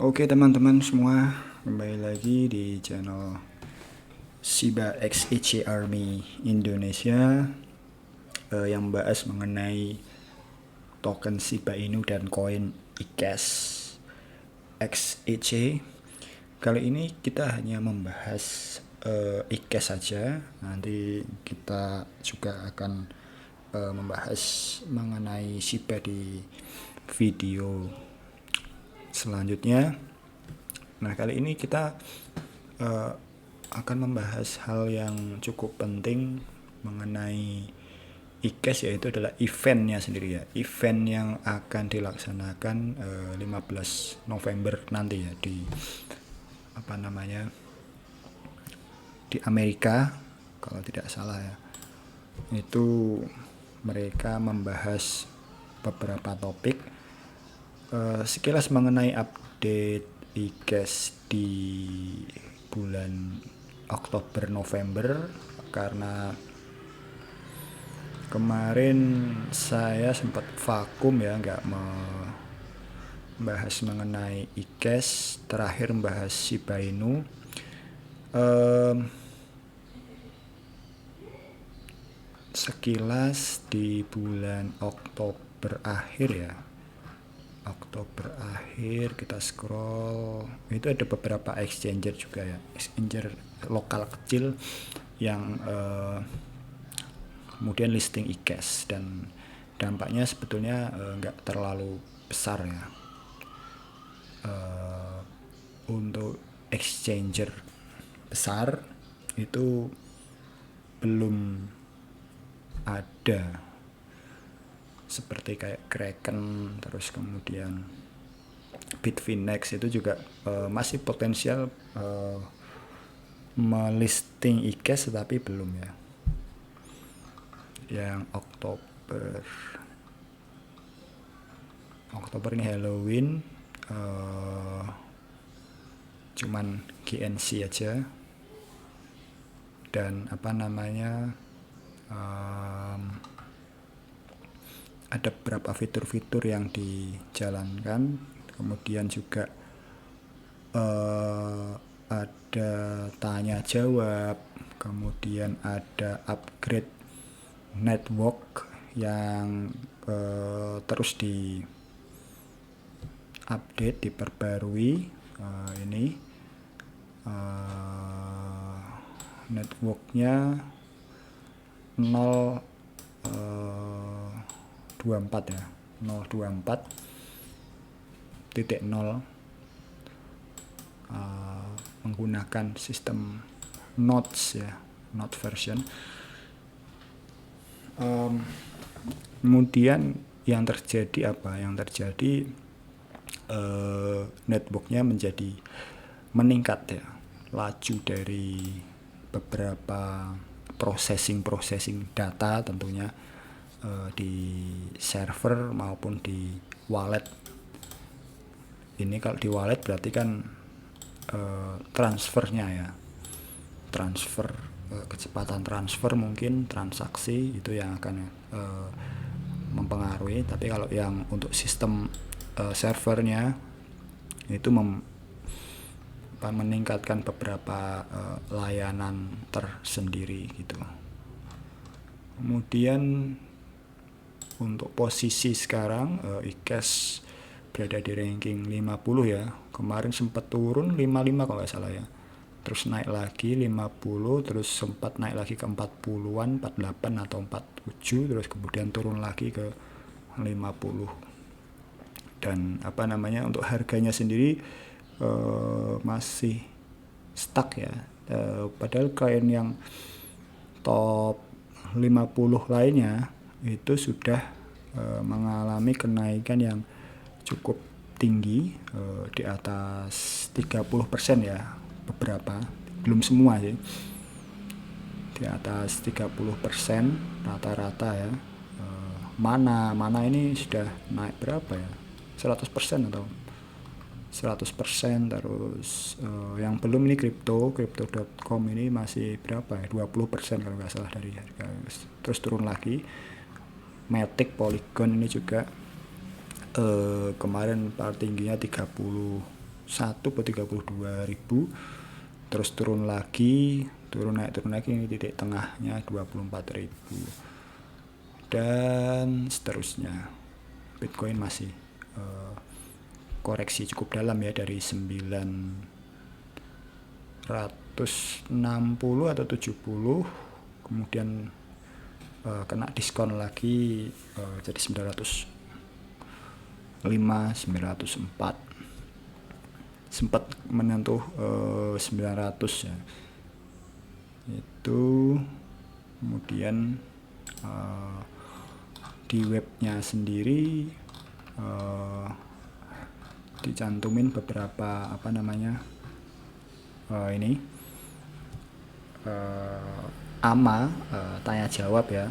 Oke teman-teman semua, kembali lagi di channel Shiba XEC Army Indonesia yang membahas mengenai token Shiba Inu dan koin ICASH XEC. Kali ini kita hanya membahas ICASH saja. Nanti kita juga akan membahas mengenai Shiba di video selanjutnya. Nah, kali ini kita akan membahas hal yang cukup penting mengenai ICASH, yaitu adalah eventnya sendiri ya. Event yang akan dilaksanakan 15 November nanti ya di di Amerika kalau tidak salah ya. Itu mereka membahas beberapa topik. Sekilas mengenai update ICASH di bulan Oktober November, karena kemarin saya sempat vakum ya, nggak membahas mengenai ICASH. Terakhir membahas Shiba Inu sekilas di bulan Oktober akhir ya. Oktober akhir kita scroll, itu ada beberapa exchanger juga ya, exchanger lokal kecil yang kemudian listing ICASH, dan dampaknya sebetulnya nggak terlalu besar ya. Untuk exchanger besar itu belum ada, seperti kayak Kraken, terus kemudian Bitfinex itu juga masih potensial melisting ICASH, tetapi belum ya. Yang Oktober ini Halloween, cuman GNC aja, dan ada beberapa fitur-fitur yang dijalankan. Kemudian juga ada tanya jawab, kemudian ada upgrade network yang terus di update, diperbarui. Ini networknya 024 ya, 024.0 menggunakan sistem nodes ya, node version. Kemudian yang terjadi networknya menjadi meningkat ya, laju dari beberapa processing data tentunya di server maupun di wallet. Ini kalau di wallet berarti kan transfernya ya, kecepatan transfer, mungkin transaksi itu yang akan mempengaruhi. Tapi kalau yang untuk sistem servernya itu meningkatkan beberapa layanan tersendiri gitu. Kemudian untuk posisi sekarang ICASH berada di ranking 50 ya. Kemarin sempat turun 55 kalau nggak salah ya. Terus naik lagi 50, terus sempat naik lagi ke 40-an, 48 atau 47, terus kemudian turun lagi ke 50. Dan untuk harganya sendiri masih stuck ya. Padahal klien yang top 50 lainnya itu sudah mengalami kenaikan yang cukup tinggi, di atas 30% ya, beberapa, belum semua sih, di atas 30% rata-rata ya. Mana ini sudah naik berapa ya, 100% atau 100%. Terus yang belum ini crypto.com ini masih berapa ya, 20% kalau nggak salah dari harga. Terus turun lagi. Matic, Polygon ini juga kemarin paling tingginya 30 atau 32.000, terus turun lagi, turun lagi, ini titik tengahnya 24.000 dan seterusnya. Bitcoin masih koreksi cukup dalam ya, dari 960 atau 70, kemudian kena diskon lagi jadi 905, 904, sempat menyentuh 900 ya. Itu kemudian di webnya sendiri dicantumin beberapa ini AMA, tanya jawab ya,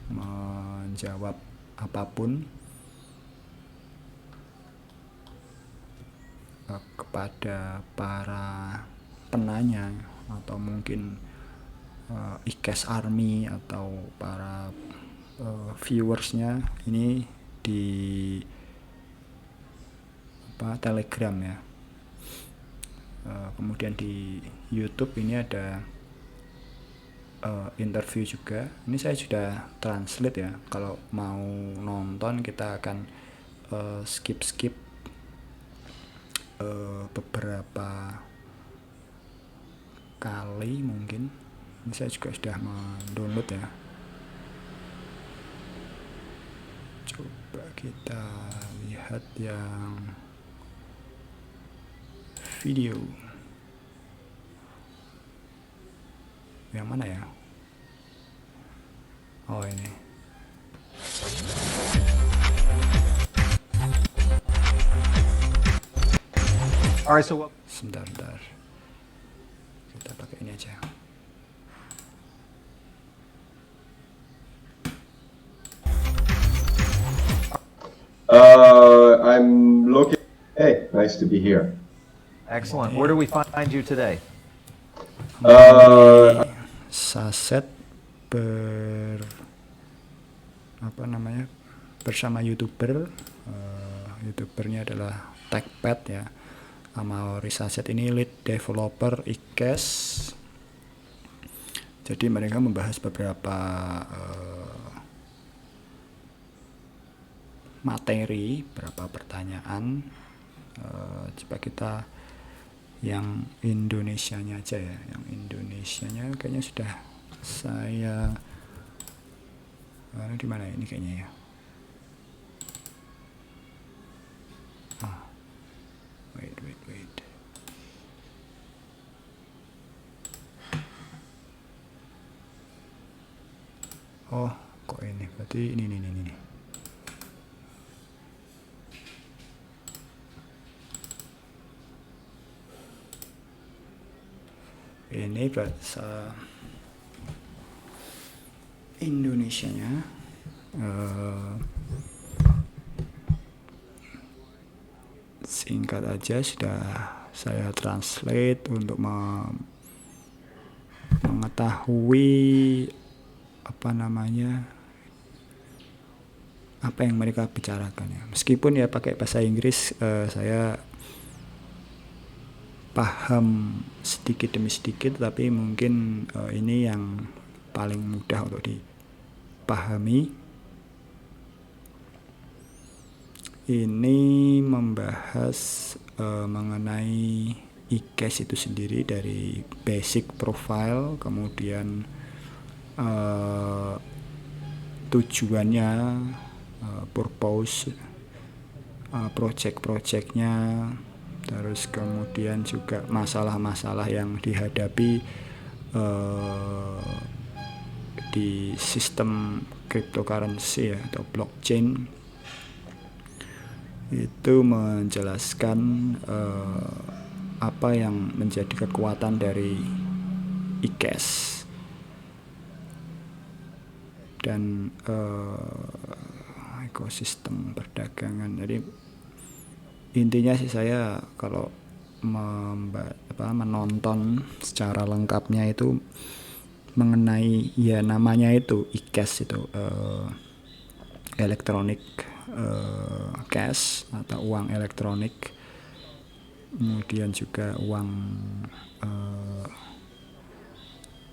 menjawab apapun kepada para penanya atau mungkin iCash Army atau para viewersnya ini di Telegram ya. Kemudian di YouTube ini ada interview juga. Ini saya sudah translate ya. Kalau mau nonton kita akan skip beberapa kali mungkin. Ini saya juga sudah mendownload ya. Coba kita lihat yang video. Yang mana ya? Oh, ini. Alright, so what? Sebentar. Kita pakai ini aja. I'm looking. Hey, nice to be here. Excellent. Where do we find you today? Saset bersama YouTuber. YouTubernya adalah TechPad ya. Amaury Saset ini lead developer iCash. Jadi mereka membahas beberapa materi, beberapa pertanyaan. Coba kita yang Indonesianya aja ya. Yang Indonesianya kayaknya sudah saya di mana ini kayaknya ya. Wait. Oh, kok ini? Berarti ini. Ini bahasa Indonesianya. Singkat aja sudah saya translate untuk mengetahui apa yang mereka bicarakan ya. Meskipun ya pakai bahasa Inggris, saya paham sedikit demi sedikit, tapi mungkin ini yang paling mudah untuk dipahami. Ini membahas mengenai iCash itu sendiri, dari basic profile, kemudian tujuannya, purpose, project-projectnya, terus kemudian juga masalah-masalah yang dihadapi di sistem cryptocurrency ya, atau blockchain. Itu menjelaskan apa yang menjadi kekuatan dari iCash dan ekosistem perdagangan. Jadi intinya sih, saya kalau menonton secara lengkapnya itu mengenai ya namanya itu iCash itu, electronic cash atau uang elektronik, kemudian juga uang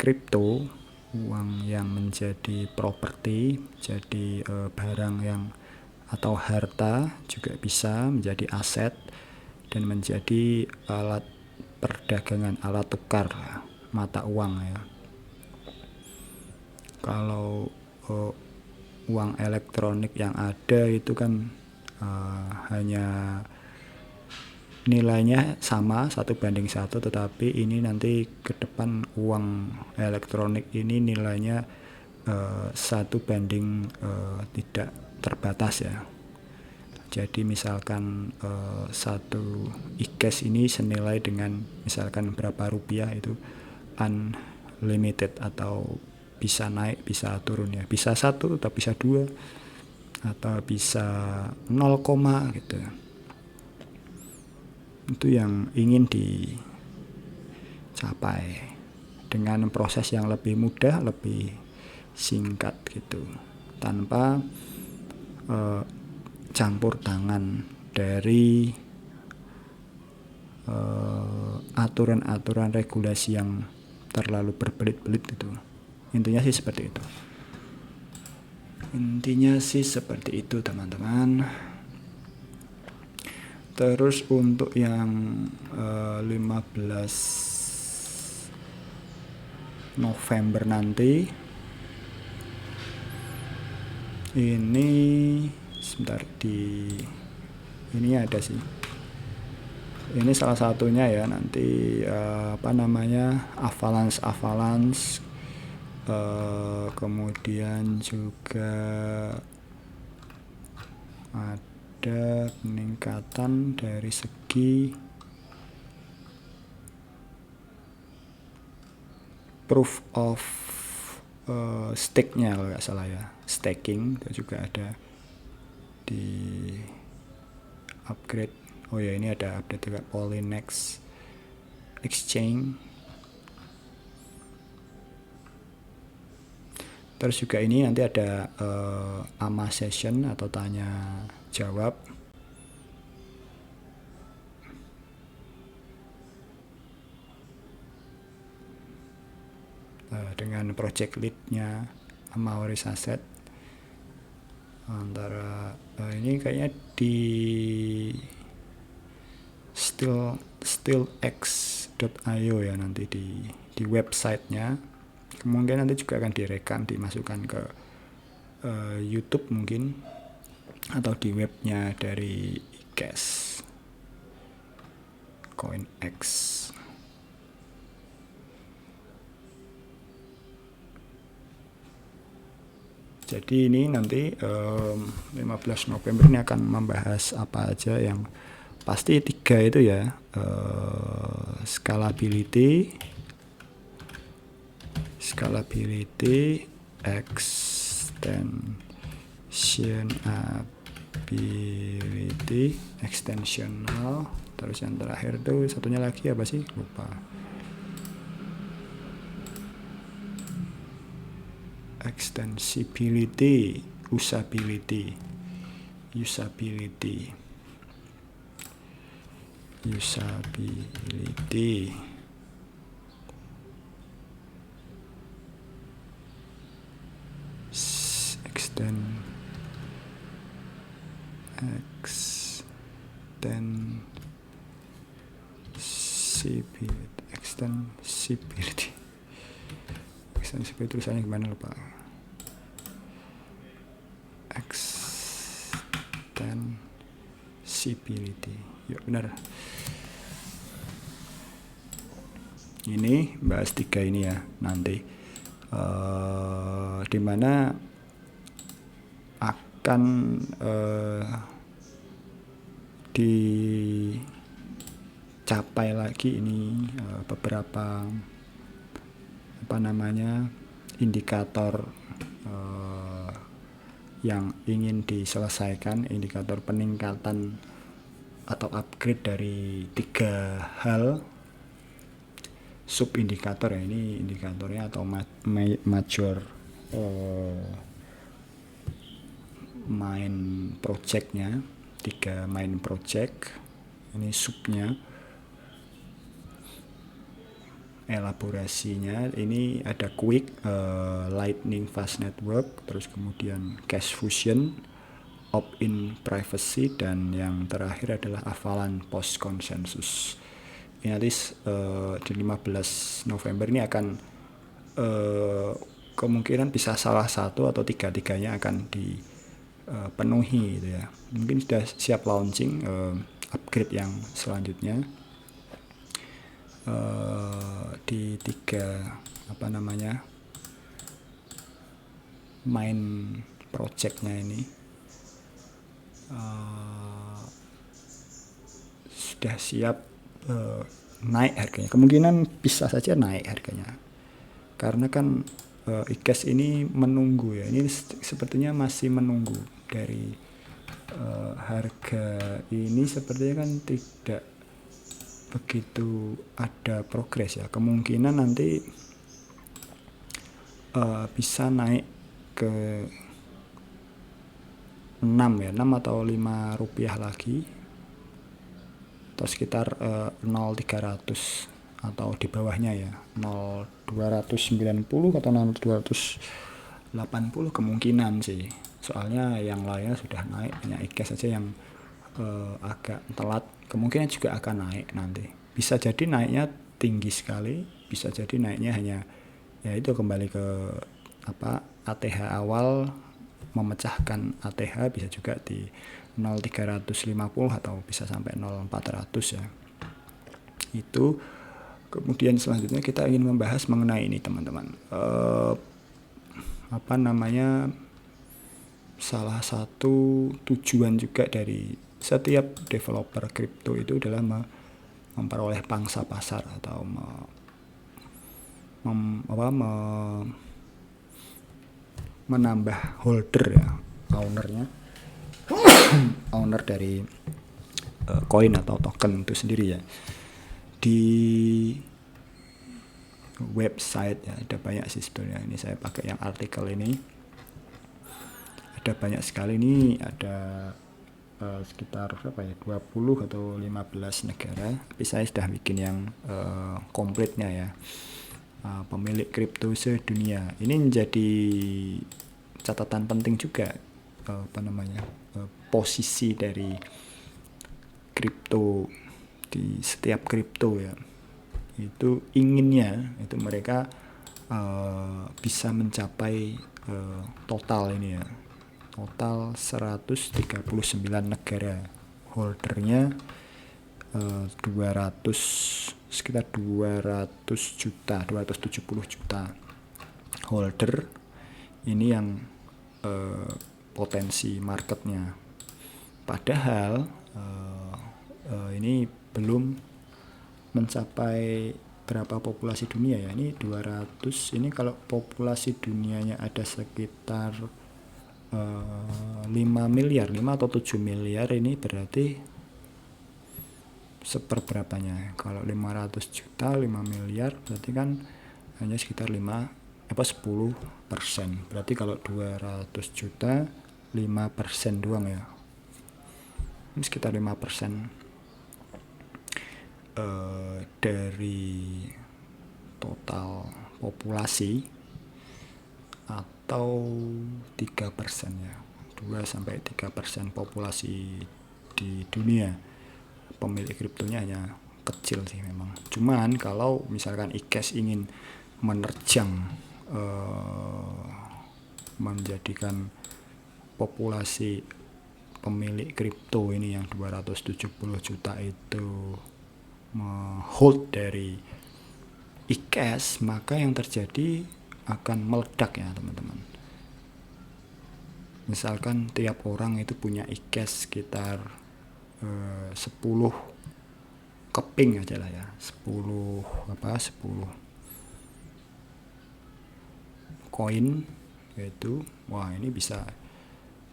kripto, uang yang menjadi properti, jadi barang yang atau harta juga bisa menjadi aset dan menjadi alat perdagangan, alat tukar mata uang ya. Kalau uang elektronik yang ada itu kan hanya nilainya sama 1:1, tetapi ini nanti ke depan uang elektronik ini nilainya 1 banding tidak terbatas ya. Jadi misalkan satu e-cash ini senilai dengan misalkan berapa rupiah, itu unlimited atau bisa naik bisa turun ya, bisa 1 atau bisa 2 atau bisa 0, gitu. Itu yang ingin dicapai dengan proses yang lebih mudah, lebih singkat gitu, tanpa campur tangan dari aturan-aturan regulasi yang terlalu berbelit-belit gitu. Intinya sih seperti itu teman-teman. Terus untuk yang 15 November nanti, ini sebentar, ini ada sih. Ini salah satunya ya, nanti Avalanche, kemudian juga ada peningkatan dari segi proof of stake-nya kalau nggak salah ya, staking itu juga ada di upgrade. Oh ya, ini ada update juga Polynex Exchange. Terus juga ini nanti ada AMA session atau tanya jawab. Dengan project lead-nya Amauris Asset. Antara ini kayaknya di stillx.io ya, nanti di websitenya. Kemungkinan nanti juga akan direkam, dimasukkan ke YouTube mungkin, atau di webnya dari eCash CoinEx. Jadi ini nanti 15 November ini akan membahas apa aja, yang pasti 3 itu ya, scalability, extensional, terus yang terakhir tuh satunya lagi apa sih, lupa. Extensibility, usability, extensibility tulisannya gimana, lupa. Extensibility, yuk benar. Ini bahas 3 ini ya nanti, dimana akan dicapai lagi ini beberapa indikator yang ingin diselesaikan, indikator peningkatan atau upgrade dari 3 hal sub indikator ya. Ini indikatornya atau major main projectnya 3 main project. Ini subnya, elaborasinya. Ini ada Quick, Lightning Fast Network, terus kemudian Cache Fusion, Opt-in Privacy, dan yang terakhir adalah Avalanche Post Consensus. Ini nanti di 15 November ini akan kemungkinan bisa salah satu atau tiga-tiganya akan dipenuhi gitu ya. Mungkin sudah siap launching upgrade yang selanjutnya di 3 main projectnya ini sudah siap naik harganya. Kemungkinan bisa saja naik harganya karena kan IKES ini menunggu ya. Ini sepertinya masih menunggu dari harga ini, sepertinya kan tidak begitu ada progres ya. Kemungkinan nanti bisa naik ke 6 atau 5 rupiah lagi, atau sekitar 0.300 atau di bawahnya ya, 0.290 atau 0.280 kemungkinan sih. Soalnya yang lainnya sudah naik, hanya IKES saja yang agak telat. Kemungkinan juga akan naik nanti. Bisa jadi naiknya tinggi sekali, bisa jadi naiknya hanya ya itu kembali ke ATH awal, memecahkan ATH bisa juga di 0.350 atau bisa sampai 0.400 ya. Itu. Kemudian selanjutnya kita ingin membahas mengenai ini teman-teman. Salah satu tujuan juga dari setiap developer kripto itu adalah memperoleh pangsa pasar atau menambah holder ya, owner dari koin atau token itu sendiri ya. Di website ya ada banyak sih sebenarnya. Ini saya pakai yang artikel ini, ada banyak sekali. Ini ada sekitar 20 atau 15 negara, tapi saya sudah bikin yang komplitnya ya. Pemilik kripto sedunia. Ini menjadi catatan penting juga, posisi dari kripto di setiap kripto ya. Itu inginnya itu mereka bisa mencapai total ini ya. Total 139 negara, holdernya sekitar 270 juta holder. Ini yang potensi marketnya. Padahal ini belum mencapai berapa populasi dunia ya. Ini 200. Ini kalau populasi dunianya ada sekitar 5 miliar, 5 atau 7 miliar, ini berarti seperberapanya. Kalau 500 juta 5 miliar berarti kan hanya sekitar 10%. Berarti kalau 200 juta 5% doang ya. Ini sekitar 5% dari total populasi, atau 3% ya, 2-3% populasi di dunia. Pemilik kriptonya hanya kecil sih memang. Cuman kalau misalkan IKES ingin menerjang menjadikan populasi pemilik kripto ini yang 270 juta itu hold dari IKES, maka yang terjadi akan meledak ya teman-teman. Misalkan tiap orang itu punya IKES sekitar 10 keping aja lah ya, 10 koin yaitu, wah ini bisa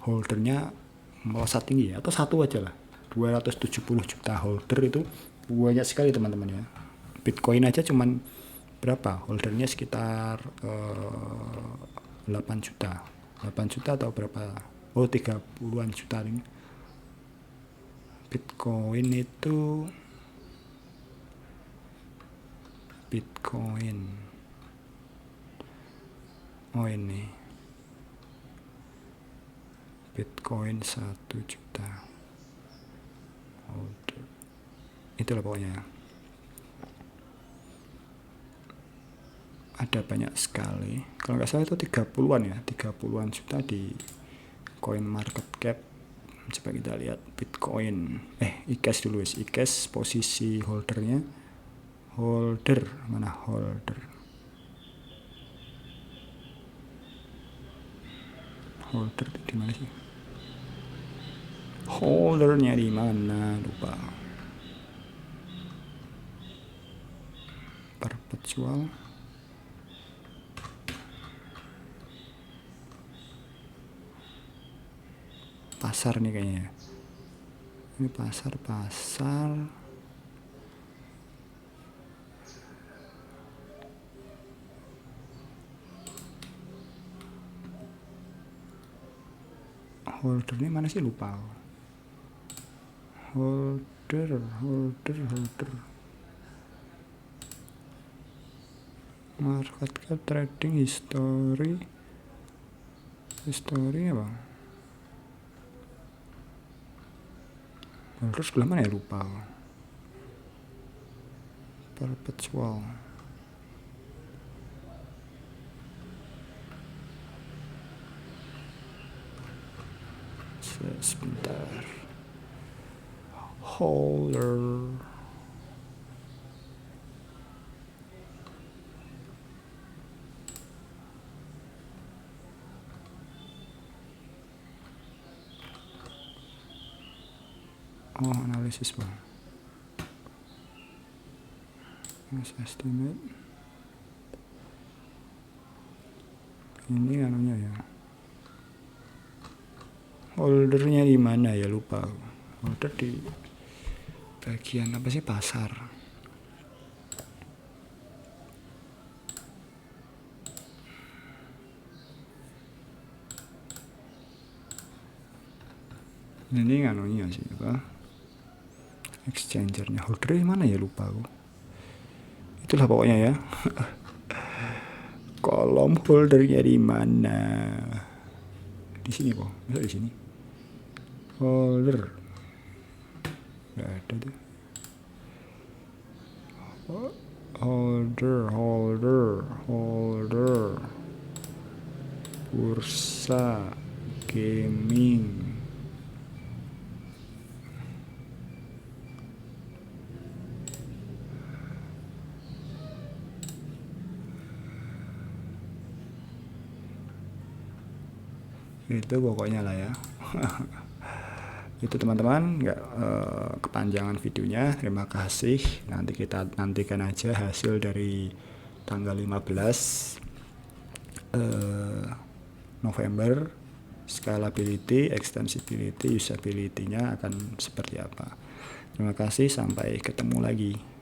holdernya melesat tinggi ya. Atau satu aja lah, 270 juta holder itu banyak sekali teman-teman ya. Bitcoin aja cuman berapa holdernya, sekitar 8 juta atau berapa, 30-an juta ini. Bitcoin itu oh ini Bitcoin 1 juta. Itulah pokoknya. Ada banyak sekali. Kalau nggak salah itu 30-an ya, 30-an juta di coin market cap. Coba kita lihat Bitcoin. iCash dulu guys. iCash posisi holdernya. Mana holder? Holder di mana sih? Holdernya di mana? Lupa. Perpetual. Pasar nih kayaknya. Ini pasar. Holder ini mana sih, lupa. Holder. Market cap, trading history apa? Holder sebelah mana ya, lupa. Perpetual. Sebentar. Holder. Analisis bang. Estimate. Ini anunya ya. Holdernya di mana ya, lupa. Holder di bagian apa sih, pasar. Ini anunya sih apa? Exchangernya. Holder di mana ya, lupa aku. Itulah pokoknya ya. Kolom holdernya di mana? Di sini kok. Masa di sini? Holder. Nggak ada tuh. Holder. Bursa gaming. Itu pokoknya lah ya. Itu teman-teman, nggak kepanjangan videonya. Terima kasih. Nanti kita nantikan aja hasil dari tanggal 15 November. Scalability, extensibility, usability-nya akan seperti apa. Terima kasih, sampai ketemu lagi.